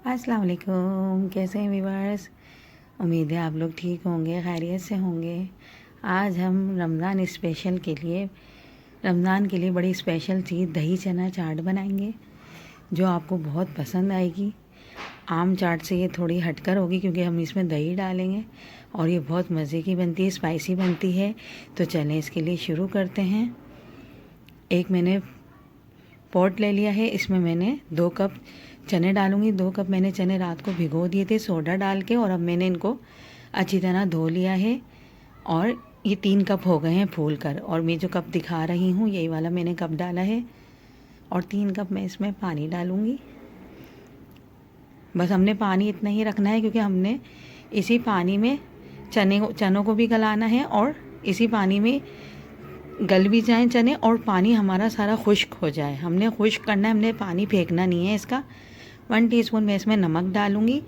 अस्सलाम वालेकुम। कैसे हैं व्यूअर्स? उम्मीद है आप लोग ठीक होंगे, खैरियत से होंगे। आज हम रमज़ान के लिए बड़ी स्पेशल चीज़ दही चना चाट बनाएंगे, जो आपको बहुत पसंद आएगी। आम चाट से ये थोड़ी हटकर होगी क्योंकि हम इसमें दही डालेंगे और ये बहुत मज़े की बनती है, स्पाइसी बनती है। तो चलें इसके लिए शुरू करते हैं। एक मैंने पॉट ले लिया है, इसमें मैंने 2 कप चने डालूंगी। 2 कप मैंने चने रात को भिगो दिए थे सोडा डाल के, और अब मैंने इनको अच्छी तरह धो लिया है। और ये 3 कप हो गए हैं फूल कर, और मैं जो कप दिखा रही हूँ यही वाला मैंने कप डाला है। और 3 कप मैं इसमें पानी डालूँगी। बस हमने पानी इतना ही रखना है क्योंकि हमने इसी पानी में चनों को भी गलाना है, और इसी पानी में गल भी जाएं चने और पानी हमारा सारा खुश्क हो जाए। हमने खुश्क करना है, हमने पानी फेंकना नहीं है इसका। 1 टीस्पून मैं इसमें नमक डालूँगी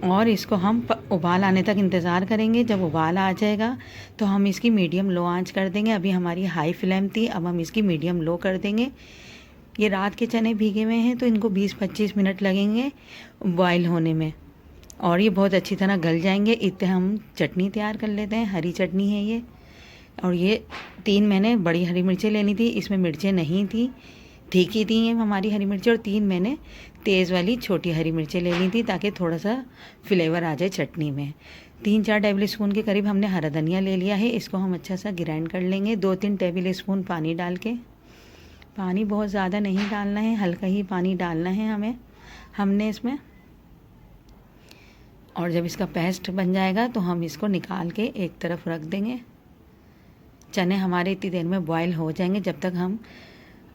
और इसको हम उबाल आने तक इंतज़ार करेंगे। जब उबाल आ जाएगा तो हम इसकी मीडियम लो आंच कर देंगे। अभी हमारी हाई फ्लेम थी, अब हम इसकी मीडियम लो कर देंगे। ये रात के चने भीगे हुए हैं तो इनको 20-25 मिनट लगेंगे बॉयल होने में, और ये बहुत अच्छी तरह गल जाएंगे। इतने हम चटनी तैयार कर लेते हैं। हरी चटनी है ये, और ये 3 मैंने बड़ी हरी मिर्चें लेनी थी, इसमें मिर्चें नहीं थी, तीखी थी ये हमारी हरी मिर्चें। और 3 मैंने तेज़ वाली छोटी हरी मिर्चें लेनी थी ताकि थोड़ा सा फ्लेवर आ जाए चटनी में। 3-4 टेबल स्पून के करीब हमने हरा धनिया ले लिया है, इसको हम अच्छा सा ग्राइंड कर लेंगे 2-3 टेबल स्पून पानी डाल के। पानी बहुत ज़्यादा नहीं डालना है, हल्का ही पानी डालना है हमने इसमें। और जब इसका पेस्ट बन जाएगा तो हम इसको निकाल के एक तरफ रख देंगे। चने हमारे इतनी देर में बॉयल हो जाएंगे जब तक हम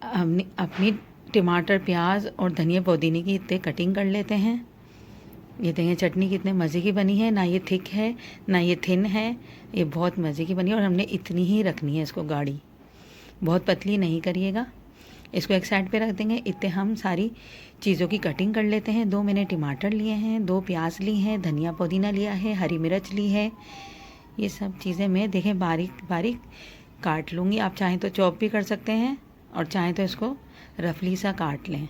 अपनी टमाटर, प्याज और धनिया पुदीने की इतने कटिंग कर लेते हैं। ये देखें चटनी कितने मज़े की बनी है, ना ये थिक है ना ये थिन है, ये बहुत मज़े की बनी है। और हमने इतनी ही रखनी है इसको गाढ़ी, बहुत पतली नहीं करिएगा। इसको एक साइड पे रख देंगे। इतने हम सारी चीज़ों की कटिंग कर लेते हैं। 2 मैंने टमाटर लिए हैं, 2 प्याज ली हैं, धनिया पुदीना लिया है, हरी मिर्च ली है। ये सब चीज़ें मैं देखें बारीक बारीक काट लूँगी। आप चाहें तो चॉप भी कर सकते हैं और चाहें तो इसको रफली सा काट लें।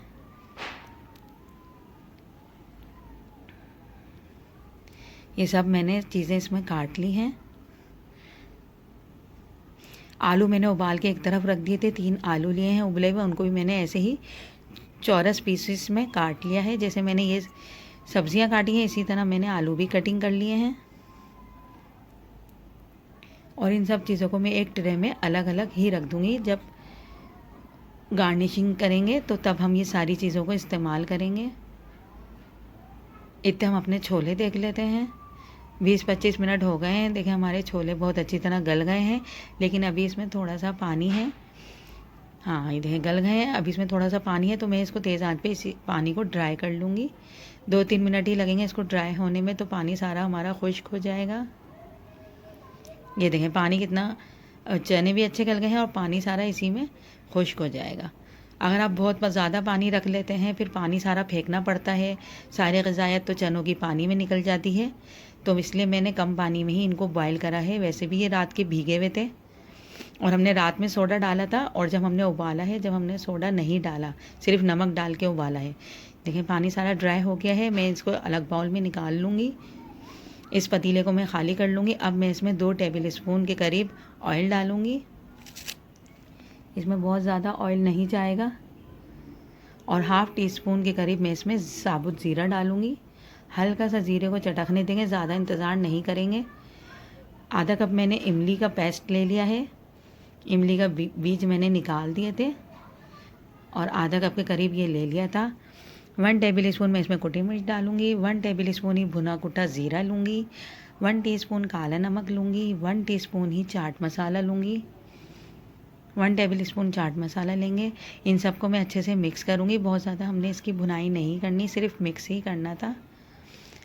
ये सब मैंने चीज़ें इसमें काट ली हैं। आलू मैंने उबाल के एक तरफ रख दिए थे, 3 आलू लिए हैं उबले हुए, उनको भी मैंने ऐसे ही चौरस पीसेस में काट लिया है। जैसे मैंने ये सब्जियां काटी हैं इसी तरह मैंने आलू भी कटिंग कर लिए हैं। और इन सब चीज़ों को मैं एक ट्रे में अलग अलग ही रख दूँगी। जब गार्निशिंग करेंगे तो तब हम ये सारी चीज़ों को इस्तेमाल करेंगे। इतने हम अपने छोले देख लेते हैं। 20-25 मिनट हो गए हैं। देखें हमारे छोले बहुत अच्छी तरह गल गए हैं, लेकिन अभी इसमें थोड़ा सा पानी है। हाँ, ये देखें गल गए हैं। अभी इसमें थोड़ा सा पानी है तो मैं इसको तेज़ आंच पे इसी पानी को ड्राई कर लूँगी। 2-3 मिनट ही लगेंगे इसको ड्राई होने में, तो पानी सारा हमारा खुश्क हो जाएगा। ये देखें पानी कितना, चने भी अच्छे गल गए हैं और पानी सारा इसी में खुश्क हो जाएगा। अगर आप बहुत ज़्यादा पानी रख लेते हैं फिर पानी सारा फेंकना पड़ता है, सारी ग़िज़ायत तो चनों की पानी में निकल जाती है। तो इसलिए मैंने कम पानी में ही इनको बॉयल करा है। वैसे भी ये रात के भीगे हुए थे और हमने रात में सोडा डाला था, और जब हमने उबाला है, जब हमने सोडा नहीं डाला, सिर्फ नमक डाल के उबाला है। देखिए पानी सारा ड्राई हो गया है। मैं इसको अलग बाउल में निकाल लूँगी। इस पतीले को मैं खाली कर लूँगी। अब मैं इसमें 2 टेबल स्पून के करीब ऑयल डालूँगी। इसमें बहुत ज़्यादा ऑयल नहीं जाएगा। और हाफ़ टी स्पून के करीब मैं इसमें साबुत ज़ीरा डालूँगी। हल्का सा ज़ीरे को चटकने देंगे, ज़्यादा इंतज़ार नहीं करेंगे। आधा कप मैंने इमली का पेस्ट ले लिया है। इमली का बीज मैंने निकाल दिए थे और आधा कप के करीब ये ले लिया था। 1 टेबल स्पून मैं इसमें कुटी मिर्च डालूँगी। 1 टेबल स्पून ही भुना कुटा ज़ीरा लूँगी। 1 टीस्पून काला नमक लूँगी। 1 टीस्पून ही चाट मसाला लूँगी। 1 टेबल स्पून चाट मसाला लेंगे। इन सबको मैं अच्छे से मिक्स करूँगी। बहुत ज़्यादा हमने इसकी भुनाई नहीं करनी, सिर्फ मिक्स ही करना था।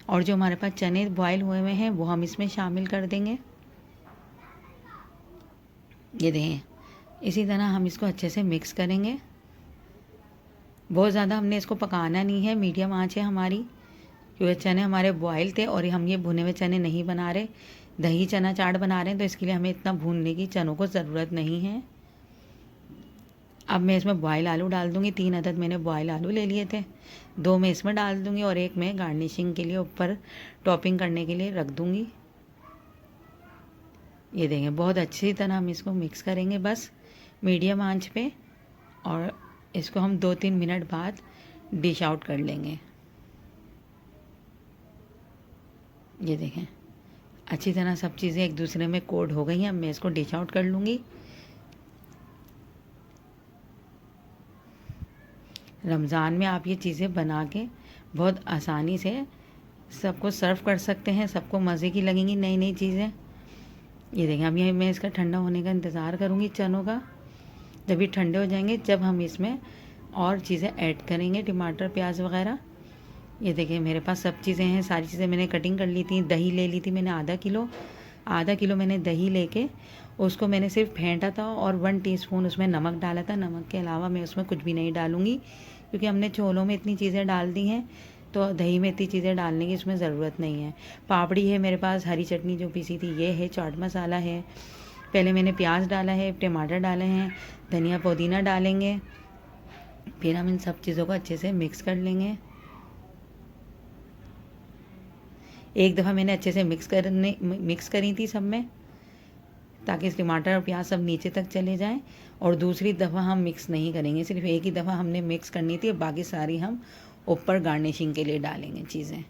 और जो हमारे पास चने बॉयल हुए हुए हैं वो हम इसमें शामिल कर देंगे। ये देखें, इसी तरह हम इसको अच्छे से मिक्स करेंगे। बहुत ज़्यादा हमने इसको पकाना नहीं है, मीडियम आंच है हमारी, क्योंकि चने हमारे बॉयल थे और हम ये भुने हुए चने नहीं बना रहे, दही चना चाट बना रहे हैं, तो इसके लिए हमें इतना भूनने की चनों को ज़रूरत नहीं है। अब मैं इसमें बॉयल आलू डाल दूँगी। 3 अदद मैंने बॉयल आलू ले लिए थे। 2 मैं इसमें डाल दूँगी और एक मैं गार्निशिंग के लिए ऊपर टॉपिंग करने के लिए रख दूँगी। ये देखें, बहुत अच्छी तरह हम इसको मिक्स करेंगे बस मीडियम आंच पे, और इसको हम 2-3 मिनट बाद डिश आउट कर लेंगे। ये देखें, अच्छी तरह सब चीज़ें एक दूसरे में कोट हो गई हैं। अब मैं इसको डिश आउट कर लूँगी। रमज़ान में आप ये चीज़ें बना के बहुत आसानी से सबको सर्व कर सकते हैं, सबको मज़े की लगेंगी नई नई चीज़ें। ये देखें, अब ये मैं इसका ठंडा होने का इंतज़ार करूँगी चनों का। जब ये ठंडे हो जाएंगे जब हम इसमें और चीज़ें ऐड करेंगे, टमाटर प्याज वगैरह। ये देखिए मेरे पास सब चीज़ें हैं, सारी चीज़ें मैंने कटिंग कर ली थी। दही ले ली थी मैंने आधा किलो मैंने दही लेके उसको मैंने सिर्फ फेंटा था और 1 टीस्पून उसमें नमक डाला था। नमक के अलावा मैं उसमें कुछ भी नहीं डालूँगी, क्योंकि हमने छोलों में इतनी चीज़ें डाल दी हैं, तो दही में इतनी चीज़ें डालने की उसमें ज़रूरत नहीं है। पापड़ी है मेरे पास, हरी चटनी जो पीसी थी ये है, चाट मसाला है। पहले मैंने प्याज डाला है, टमाटर डाले हैं, धनिया पुदीना डालेंगे। फिर हम इन सब चीज़ों को अच्छे से मिक्स कर लेंगे। एक दफ़ा मैंने अच्छे से मिक्स करी थी सब में, ताकि टमाटर और प्याज सब नीचे तक चले जाएं। और दूसरी दफ़ा हम मिक्स नहीं करेंगे, सिर्फ एक ही दफ़ा हमने मिक्स करनी थी, और बाकी सारी हम ऊपर गार्निशिंग के लिए डालेंगे चीज़ें।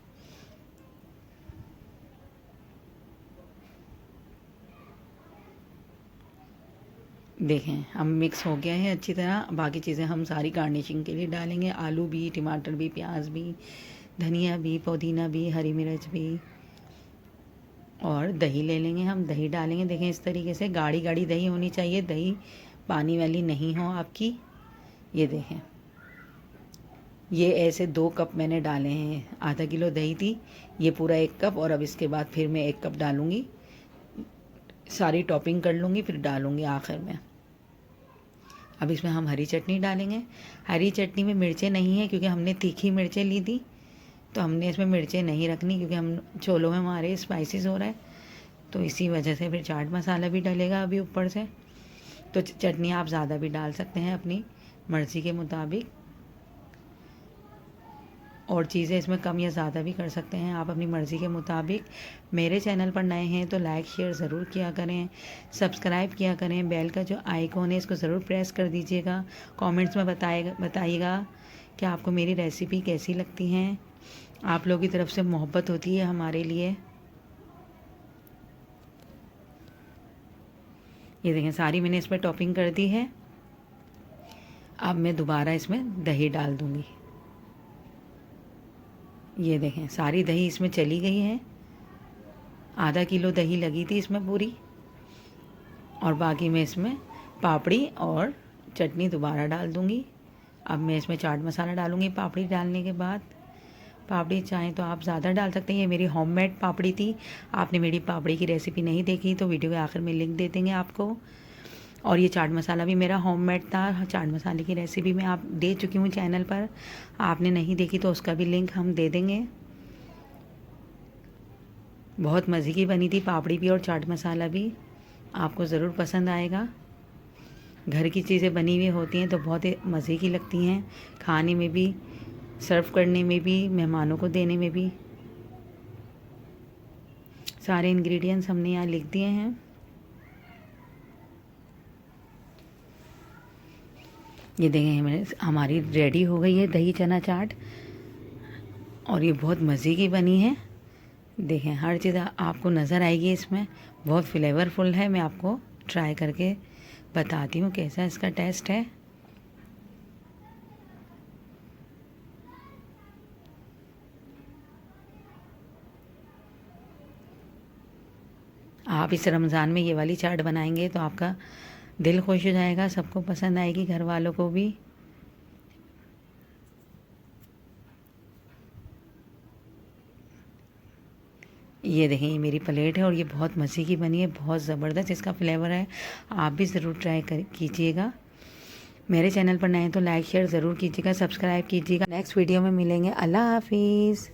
देखें हम मिक्स हो गया है अच्छी तरह। बाकी चीज़ें हम सारी गार्निशिंग के लिए डालेंगे, आलू भी, टमाटर भी, प्याज भी, धनिया भी, पुदीना भी, हरी मिर्च भी, और दही ले लेंगे हम, दही डालेंगे। देखें इस तरीके से गाढ़ी गाढ़ी दही होनी चाहिए, दही पानी वाली नहीं हो आपकी। ये देखें, ये ऐसे 2 कप मैंने डाले हैं। आधा किलो दही थी, ये पूरा 1 कप, और अब इसके बाद फिर मैं 1 कप डालूँगी। सारी टॉपिंग कर लूँगी फिर डालूँगी आखिर में। अब इसमें हम हरी चटनी डालेंगे। हरी चटनी में मिर्चें नहीं है, क्योंकि हमने तीखी मिर्चें ली थी, तो हमने इसमें मिर्चें नहीं रखनी, क्योंकि हम छोलों में हमारे स्पाइसेस हो रहा है, तो इसी वजह से फिर चाट मसाला भी डलेगा अभी ऊपर से। तो चटनी आप ज़्यादा भी डाल सकते हैं अपनी मर्ज़ी के मुताबिक, और चीज़ें इसमें कम या ज़्यादा भी कर सकते हैं आप अपनी मर्ज़ी के मुताबिक। मेरे चैनल पर नए हैं तो लाइक शेयर ज़रूर किया करें, सब्सक्राइब किया करें, बेल का जो आइकॉन है इसको ज़रूर प्रेस कर दीजिएगा। कमेंट्स में बताइएगा कि आपको मेरी रेसिपी कैसी लगती हैं। आप लोगों की तरफ से मोहब्बत होती है हमारे लिए। ये देखें, सारी मैंने इसमें टॉपिंग कर दी है। अब मैं दोबारा इसमें दही डाल दूँगी। ये देखें, सारी दही इसमें चली गई है। आधा किलो दही लगी थी इसमें पूरी, और बाकी मैं इसमें पापड़ी और चटनी दोबारा डाल दूँगी। अब मैं इसमें चाट मसाला डालूँगी पापड़ी डालने के बाद। पापड़ी चाहें तो आप ज़्यादा डाल सकते हैं। ये मेरी होममेड पापड़ी थी। आपने मेरी पापड़ी की रेसिपी नहीं देखी तो वीडियो के आखिर में लिंक दे देंगे आपको। और ये चाट मसाला भी मेरा होममेड था। चाट मसाले की रेसिपी मैं आप दे चुकी हूँ चैनल पर, आपने नहीं देखी तो उसका भी लिंक हम दे देंगे। बहुत मज़े की बनी थी पापड़ी भी और चाट मसाला भी, आपको ज़रूर पसंद आएगा। घर की चीज़ें बनी हुई होती हैं तो बहुत ही मज़े की लगती हैं, खाने में भी, सर्व करने में भी, मेहमानों को देने में भी। सारे इंग्रेडिएंट्स हमने यहाँ लिख दिए हैं। ये देखें हमारी रेडी हो गई है दही चना चाट, और ये बहुत मज़े की बनी है। देखें हर चीज़ आपको नज़र आएगी इसमें, बहुत फ्लेवरफुल है। मैं आपको ट्राई करके बताती हूँ कैसा इसका टेस्ट है। आप इस रमज़ान में ये वाली चाट बनाएंगे तो आपका दिल खुश हो जाएगा, सबको पसंद आएगी, घर वालों को भी। ये देखें, ये मेरी प्लेट है और ये बहुत मज़े की बनी है, बहुत ज़बरदस्त इसका फ्लेवर है। आप भी ज़रूर ट्राई कीजिएगा। मेरे चैनल पर नए हैं तो लाइक शेयर ज़रूर कीजिएगा, सब्सक्राइब कीजिएगा। नेक्स्ट वीडियो में मिलेंगे। अल्लाह हाफिज़।